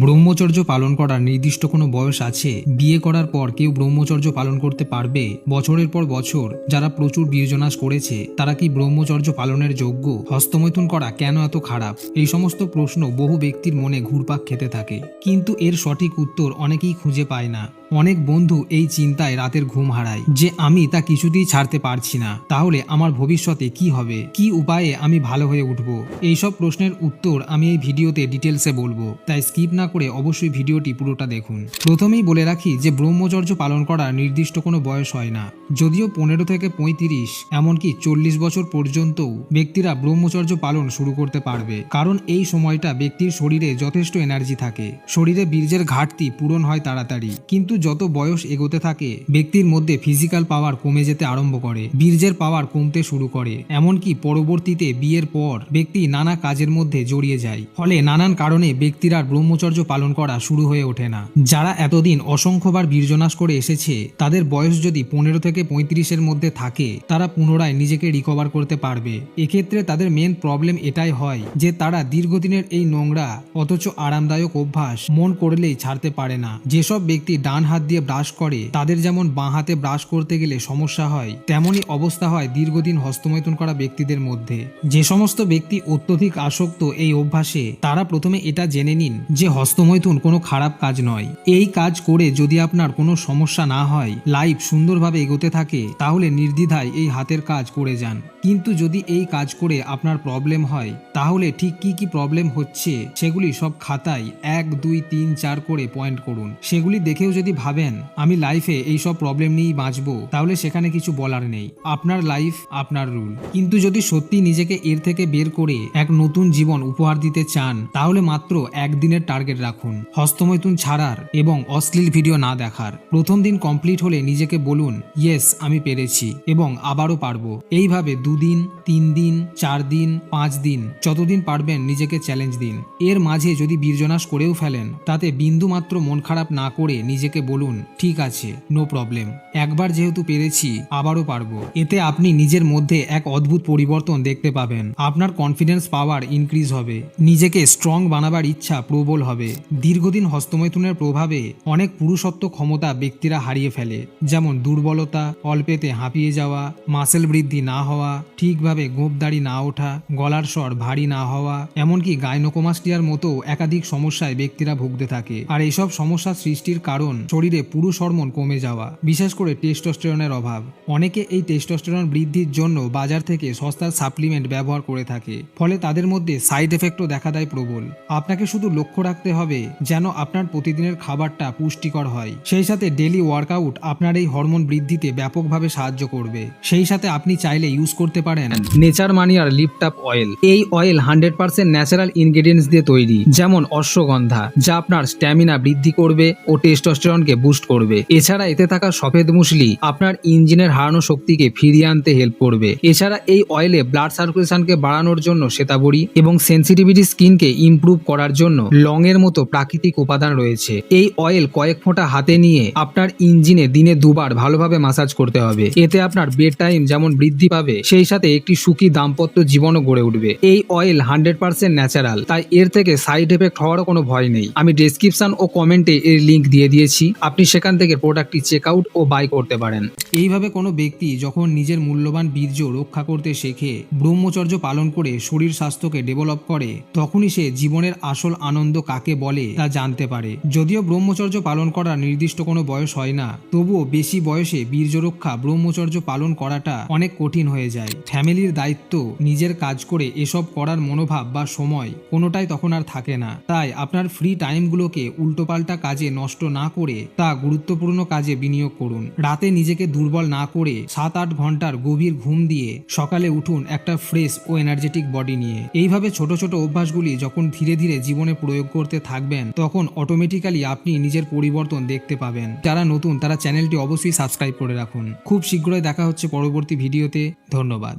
ব্রহ্মচর্য পালন করার নির্দিষ্ট কোনো বয়স আছে? বিয়ে করার পর কেউ ব্রহ্মচর্য পালন করতে পারবে? বছরের পর বছর যারা প্রচুর বীর্যনাশ করেছে তারা কি ব্রহ্মচর্য পালনের যোগ্য? হস্তমৈথুন করা কেন এত খারাপ? এই সমস্ত প্রশ্ন বহু ব্যক্তির মনে ঘুরপাক খেতে থাকে, কিন্তু এর সঠিক উত্তর অনেকেই খুঁজে পায় না। অনেক বন্ধু এই চিন্তায় রাতের ঘুম হারায় যে আমি তা কিছুতেই ছাড়তে পারছি না, তাহলে আমার ভবিষ্যতে কি হবে, কি উপায়ে আমি ভালো হয়ে উঠব? এইসব প্রশ্নের উত্তর আমি এই ভিডিওতে ডিটেলসে বলবো, তাই স্কিপ না করে অবশ্যই ভিডিওটি পুরোটা দেখুন। প্রথমেই বলে রাখি যে ব্রহ্মচর্য পালন করার নির্দিষ্ট কোনো বয়স হয় না। যদিও 15 থেকে 35 এমনকি 40 বছর পর্যন্তও ব্যক্তিরা ব্রহ্মচর্য পালন শুরু করতে পারবে, কারণ এই সময়টা ব্যক্তির শরীরে যথেষ্ট এনার্জি থাকে, শরীরে বীর্যের ঘাটতি পূরণ হয় তাড়াতাড়ি। কিন্তু যত বয়স এগোতে থাকে ব্যক্তির মধ্যে ফিজিক্যাল পাওয়ার কমে যেতে আরম্ভ করে, বীর্যের পাওয়ার কমতে শুরু করে, এমনকি পরবর্তীতে বিয়ের পর ব্যক্তি নানা কাজের মধ্যে জড়িয়ে যায়, ফলে নানান কারণে ব্যক্তির আর ব্রহ্মচর্য পালন করা শুরু হয়ে ওঠে না। যারা এতদিন অসংখ্যবার বীর্যনাশ করে এসেছে তাদের বয়স যদি 15 থেকে 35-এর মধ্যে থাকে তারা পুনরায় নিজেকে রিকভার করতে পারবে। এক্ষেত্রে তাদের মেন প্রবলেম এটাই হয় যে তারা দীর্ঘদিনের এই নোংরা অথচ আরামদায়ক অভ্যাস মন করলেই ছাড়তে পারে না। যেসব ব্যক্তি ডান হাত দিয়ে ব্রাশ করে তাদের যেমন বাঁ হাতে ব্রাশ করতে গেলে সমস্যা হয়, তেমনই অবস্থা হয় দীর্ঘদিন হস্তমৈথুন করা ব্যক্তিদের মধ্যে। যে সমস্ত ব্যক্তি অত্যধিক আসক্ত এই অভ্যাসে তারা প্রথমে এটা জেনে নিন যে হস্তমৈথুন কোনো খারাপ কাজ নয়। এই কাজ করে যদি আপনার কোনো সমস্যা না হয়, লাইফ সুন্দরভাবে এগোতে থাকে, তাহলে নির্দ্বিধায় এই হাতের কাজ করে যান। কিন্তু যদি এই কাজ করে আপনার প্রবলেম হয়, তাহলে ঠিক কি কি প্রবলেম হচ্ছে সেগুলি সব খাতায় 1, 2, 3, 4 করে পয়েন্ট করুন। সেগুলি দেখেও যদি ভাবেন আমি লাইফে এই সব প্রবলেম নিয়েই বাঁচবো, তাহলে সেখানে কিছু বলার নেই। আপনার লাইফ, আপনার রুল। কিন্তু যদি সত্যি নিজেকে এর থেকে বের করে এক নতুন জীবন উপহার দিতে চান, তাহলে মাত্র একদিনের টার্গেট রাখুন, হস্তমৈথুন ছাড়ার এবং অশ্লীল ভিডিও না দেখার। প্রথম দিন কমপ্লিট হলে নিজেকে বলুন ইয়েস আমি পেরেছি এবং আবারও পারবো। এইভাবে 2 দিন, 3 দিন, 4 দিন, 5 দিন, যতদিন পারবেন নিজেকে চ্যালেঞ্জ দিন। এর মাঝে যদি বীর্যনাশ করেও ফেলেন, তাতে বিন্দু মাত্র মন খারাপ না করে নিজেকে বলুন ঠিক আছে, নো প্রবলেম, একবার যেহেতু পেরেছি আবারও পারবো। এতে আপনি নিজের মধ্যে এক অদ্ভুত পরিবর্তন দেখতে পাবেন। আপনার কনফিডেন্স পাওয়ার ইনক্রিজ হবে, নিজেকে স্ট্রং বানাবার ইচ্ছা প্রবল হবে। দীর্ঘদিন হস্তমৈথুনের প্রভাবে অনেক পুরুষত্ব ক্ষমতা ব্যক্তিরা হারিয়ে ফেলে, যেমন দুর্বলতা, অল্পেতে হাঁপিয়ে যাওয়া, মাসেল বৃদ্ধি না হওয়া, ঠিকভাবে গোঁপদাড়ি না ওঠা, গলার স্বর ভারী না হওয়া, এমনকি গাইনোকোমাস্টিয়ার মতো একাধিক সমস্যায় ব্যক্তিরা ভুগতে থাকে। আর এইসব সমস্যা সৃষ্টির কারণ শরীরে পুরুষ হরমোন কমে যাওয়া, বিশেষ করে টেস্টোস্টেরনের অভাব। অনেকে এই টেস্টোস্টেরন বৃদ্ধির জন্য বাজার থেকে সস্তার সাপ্লিমেন্ট ব্যবহার করে থাকে, ফলে তাদের মধ্যে সাইড এফেক্টও দেখা দেয় প্রবল। আপনাকে শুধু লক্ষ্য রাখতে হবে যেন আপনার প্রতিদিনের খাবারটা পুষ্টিকর হয়, সেই সাথে ডেলি ওয়ার্কআউট আপনার এই হরমোন বৃদ্ধিতে ব্যাপকভাবে সাহায্য করবে। সেই সাথে আপনি চাইলে ইউজ করতে পারেন নেচার মানিয়ার লিফট আপ অয়েল। এই অয়েল 100% ন্যাচারাল ইনগ্রেডিয়েন্টস দিয়ে তৈরি, যেমন অশ্বগন্ধা, যা আপনার স্ট্যামিনা বৃদ্ধি করবে ও টেস্টোস্টেরনকে বুস্ট করবে। এছাড়া এতে থাকা সফেদ মুসলি আপনার ইঞ্জিনের হারানো শক্তিকে ফিরিয়ে আনতে হেল্প করবে। এছাড়া এই অয়েলে ব্লাড সার্কুলেশনকে বাড়ানোর জন্য শ্বেতাবড়ি এবং সেন্সিটিভিটি স্কিনকে ইমপ্রুভ করার জন্য লং এর মতো প্রাকৃতিক উপাদান রয়েছে। এই অয়েল কয়েক ফোঁটা হাতে নিয়ে আপনার ইঞ্জিনে দিনে 2 বার ভালোভাবে মাসাজ করতে হবে। এতে আপনার বেড টাইম যেমন বৃদ্ধি পাবে, সেই সাথে একটি সুখী দাম্পত্য জীবনও গড়ে উঠবে। এই অয়েল 100% ন্যাচারাল, তাই এর থেকে সাইড এফেক্ট হওয়ারও কোনো ভয় নেই। আমি ডেসক্রিপশন ও কমেন্টে এর লিঙ্ক দিয়ে দিয়েছি, আপনি সেখান থেকে প্রোডাক্টটি চেক আউট ও বাই করতে পারেন। এইভাবে কোনো ব্যক্তি যখন নিজের মূল্যবান বীর্য রক্ষা করতে শেখে, ব্রহ্মচর্য পালন করে শরীর স্বাস্থ্যকে ডেভেলপ করে, তখনই সে জীবনের আসল আনন্দ কাকে বলে তা জানতে পারে। যদিও ব্রহ্মচর্য পালন করার নির্দিষ্ট কোনো বয়স হয় না, তবুও বেশি বয়সে বীর্য রক্ষা ব্রহ্মচর্য পালন করাটা অনেক কঠিন হয়ে যায়। ফ্যামিলির দায়িত্ব, নিজের কাজ করে এসব করার মনোভাব বা সময় কোনোটাই তখন আর থাকে না। তাই আপনার ফ্রি টাইমগুলোকে উল্টোপাল্টা কাজে নষ্ট না করে তা গুরুত্বপূর্ণ কাজে বিনিয়োগ করুন। রাতে নিজেকে দুর্বল না করে 7-8 ঘন্টার গভীর ঘুম দিয়ে সকালে উঠুন একটা ফ্রেশ ও এনার্জেটিক বডি নিয়ে। এইভাবে ছোট ছোট অভ্যাসগুলি যখন ধীরে ধীরে জীবনে প্রয়োগ করতে থাকবেন, তখন অটোমেটিক্যালি আপনি নিজের পরিবর্তন দেখতে পাবেন। যারা নতুন তারা চ্যানেলটি অবশ্যই সাবস্ক্রাইব করে রাখুন। খুব শীঘ্রই দেখা হচ্ছে পরবর্তী ভিডিওতে। ধন্যবাদ।